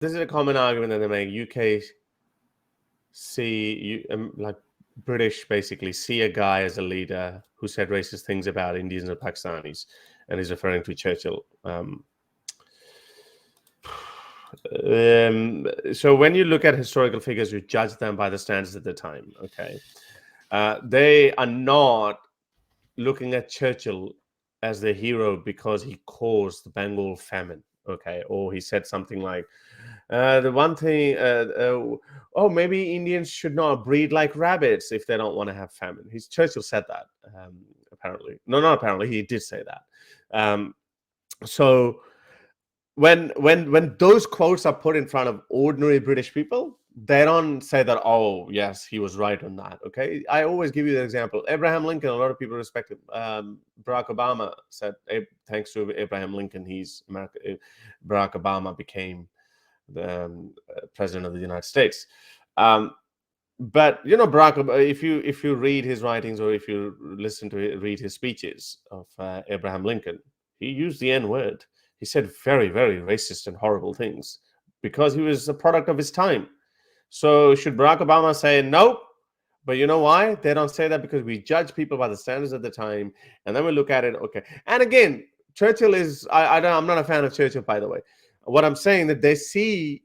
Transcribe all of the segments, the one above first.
this is a common argument that they make. UK like British basically see a guy as a leader who said racist things about Indians and Pakistanis, and he's referring to Churchill. So when you look at historical figures, you judge them by the standards at the time. Okay, they are not looking at Churchill as the hero because he caused the Bengal famine. Okay, or he said something like, the one thing, maybe Indians should not breed like rabbits if they don't want to have famine. Churchill said that, apparently. No, not apparently. He did say that. So when those quotes are put in front of ordinary British people, they don't say that, oh, yes, he was right on that. Okay, I always give you the example. Abraham Lincoln, a lot of people respect him. Barack Obama said, thanks to Abraham Lincoln, Barack Obama became the president of the United States. But Barack Obama, if you read his writings or if you read his speeches of Abraham Lincoln, he used the N-word. He said very, very racist and horrible things because he was a product of his time. So should Barack Obama say nope? But you know why? They don't say that because we judge people by the standards of the time, and then we look at it. Okay, and again, Churchill is. I'm not a fan of Churchill, by the way. What I'm saying that they see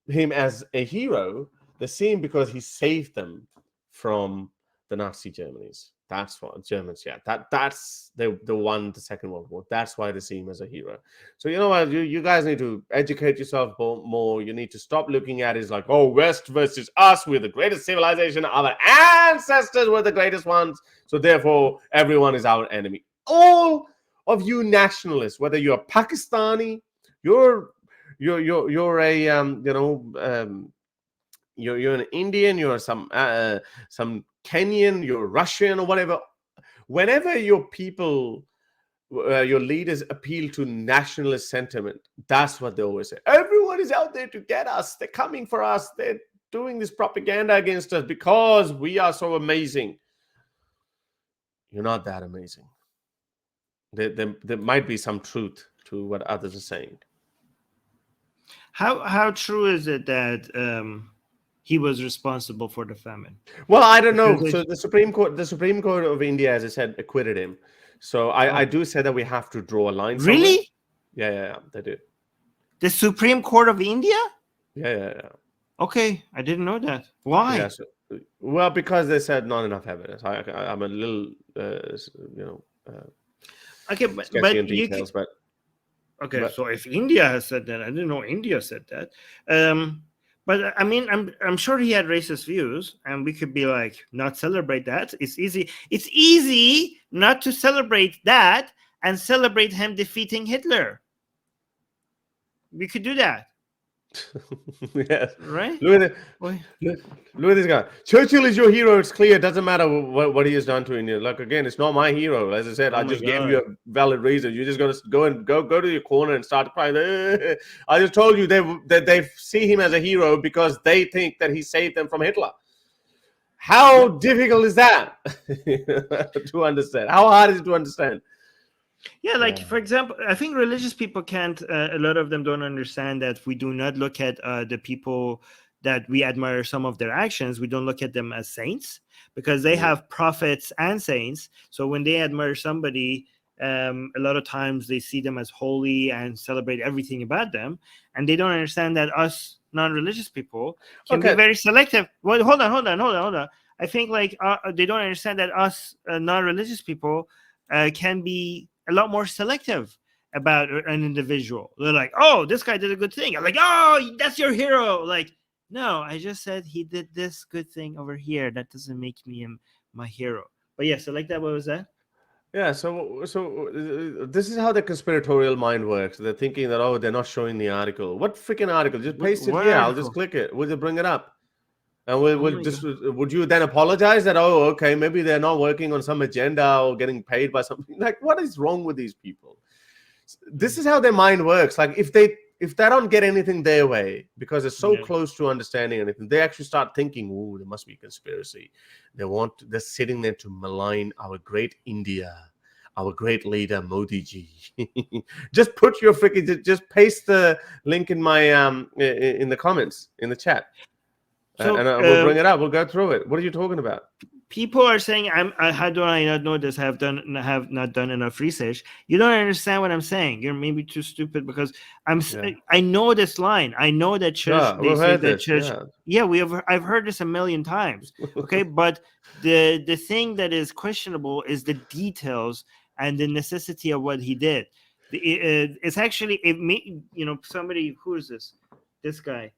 him as a hero. They see him because he saved them from the Nazi Germans. That's what Germans. Yeah, that's they won the Second World War. That's why they see him as a hero. So you know what? You guys need to educate yourself more. You need to stop looking at it as like, oh, West versus us. We're the greatest civilization. Our ancestors were the greatest ones. So therefore, everyone is our enemy. All of you nationalists, whether you're Pakistani, you're a you're an Indian, you're some Kenyan, you're Russian or whatever. Whenever your people, your leaders appeal to nationalist sentiment, that's what they always say. Everyone is out there to get us. They're coming for us. They're doing this propaganda against us because we are so amazing. You're not that amazing. There might be some truth to what others are saying. How true is it that he was responsible for the famine? Well, I don't know. So the Supreme Court of India, as I said, acquitted him. So I do say that we have to draw a line. Really? Somewhere. Yeah, they do. The Supreme Court of India? Yeah. Okay, I didn't know that. Why? Yeah, well, because they said not enough evidence. I'm a little, okay, sketchy in details, but. Okay, so if India has said that, I didn't know India said that. But I mean, I'm sure he had racist views, and we could be like, not celebrate that. It's easy. It's easy not to celebrate that and celebrate him defeating Hitler. We could do that. Yes. Right? Look at this guy. Churchill is your hero. It's clear. It doesn't matter what he has done to India. Like, again, it's not my hero. As I said, I just gave you a valid reason. You're just going to go to your corner and start crying. I just told you they see him as a hero because they think that he saved them from Hitler. How difficult is that to understand? How hard is it to understand? Yeah, like, for example, I think religious people can't, a lot of them don't understand that we do not look at the people that we admire some of their actions. We don't look at them as saints because they have prophets and saints. So when they admire somebody, a lot of times they see them as holy and celebrate everything about them. And they don't understand that us non-religious people can be very selective. Well, hold on. I think like they don't understand that us non-religious people can be a lot more selective about an individual. They're like, oh, this guy did a good thing. I'm like, oh, that's your hero. Like, no, I just said he did this good thing over here. That doesn't make me my hero. But yeah, so like that, what was that? Yeah, so this is how the conspiratorial mind works. They're thinking that, oh, they're not showing the article. What freaking article? Just paste it here. I'll just click it. We'll just bring it up. And would you then apologize that, oh, okay, maybe they're not working on some agenda or getting paid by something? Like, what is wrong with these people? This is how their mind works. Like, if they don't get anything their way because they're so close to understanding anything, they actually start thinking, oh, there must be conspiracy. They're sitting there to malign our great India, our great leader Modi ji. Just put your freaking, just paste the link in my in the comments in the chat, So, and we'll bring it up. We'll go through it. What are you talking about? People are saying, how do I not know this? I have not done enough research. You don't understand what I'm saying. You're maybe too stupid, because I know this line. I know that church. Yeah, They we've say heard that this. church. Yeah, I've heard this a million times. Okay, but the thing that is questionable is the details and the necessity of what he did. It's actually somebody, who is this? This guy,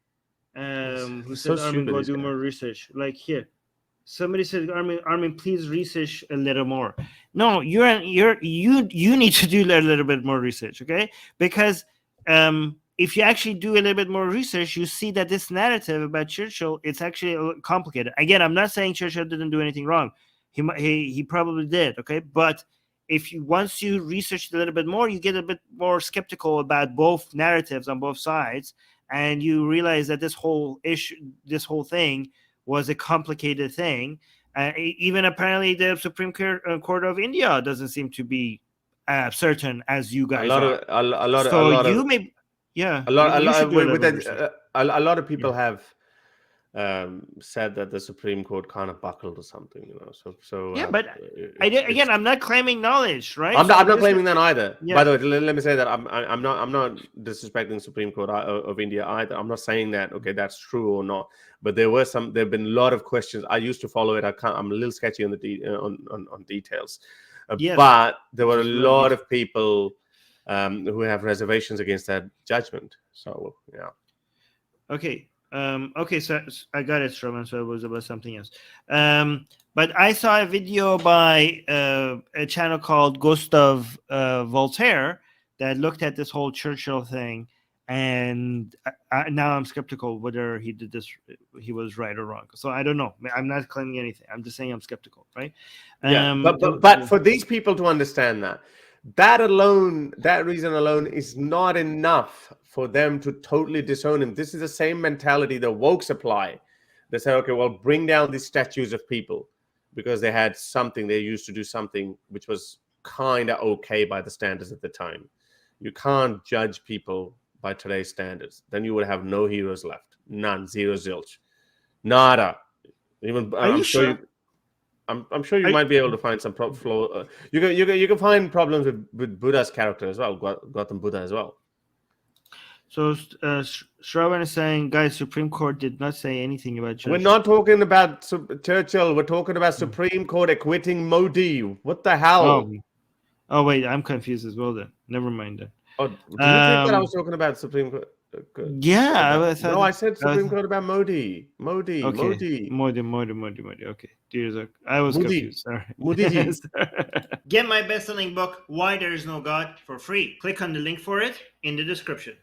who He's said, so Armin, stupid, go this do guy. more research. Like here. Somebody said, Armin, please research a little more. No, you need to do a little bit more research, okay? Because if you actually do a little bit more research, you see that this narrative about Churchill, it's actually a little complicated. Again, I'm not saying Churchill didn't do anything wrong. He probably did, okay? But once you research a little bit more, you get a bit more skeptical about both narratives on both sides, and you realize that this whole thing was a complicated thing. Even apparently the Supreme Court of India doesn't seem to be certain as you guys are. A lot of people have said that the Supreme Court kind of buckled or something, but again, I'm not claiming knowledge, right? I'm not claiming that either. Yeah. By the way, let me say that I'm not disrespecting the Supreme Court of India either. I'm not saying that that's true or not. But there've been a lot of questions. I used to follow it. I'm a little sketchy on the on details. Yes, but there were a lot of people who have reservations against that judgment. So yeah. Okay. So I got it, Shravan, so it was about something else. But I saw a video by a channel called Gustav Voltaire that looked at this whole Churchill thing, and now I'm skeptical whether he did this, he was right or wrong. So I don't know. I'm not claiming anything. I'm just saying I'm skeptical, right? Yeah, but for these people to understand that reason alone is not enough for them to totally disown him. This is the same mentality the wokes apply. They say, okay, well, bring down these statues of people because they used to do something which was kind of okay by the standards at the time. You can't judge people by today's standards. Then you would have no heroes left. None. Zero, zilch. Nada. Even I'm sure you might be able to find some flaw. You can find problems with Buddha's character as well, Gautam Buddha as well. So Shravan is saying, guys, Supreme Court did not say anything about Churchill. We're not talking about Churchill. We're talking about Supreme Court acquitting Modi. What the hell? Oh wait, I'm confused as well then. Never mind then. Oh, do you think that I was talking about Supreme Court? Yeah, I said Supreme Court about Modi. Modi. Okay, I was confused. Sorry. Modi. Get my best-selling book, Why There Is No God, for free. Click on the link for it in the description.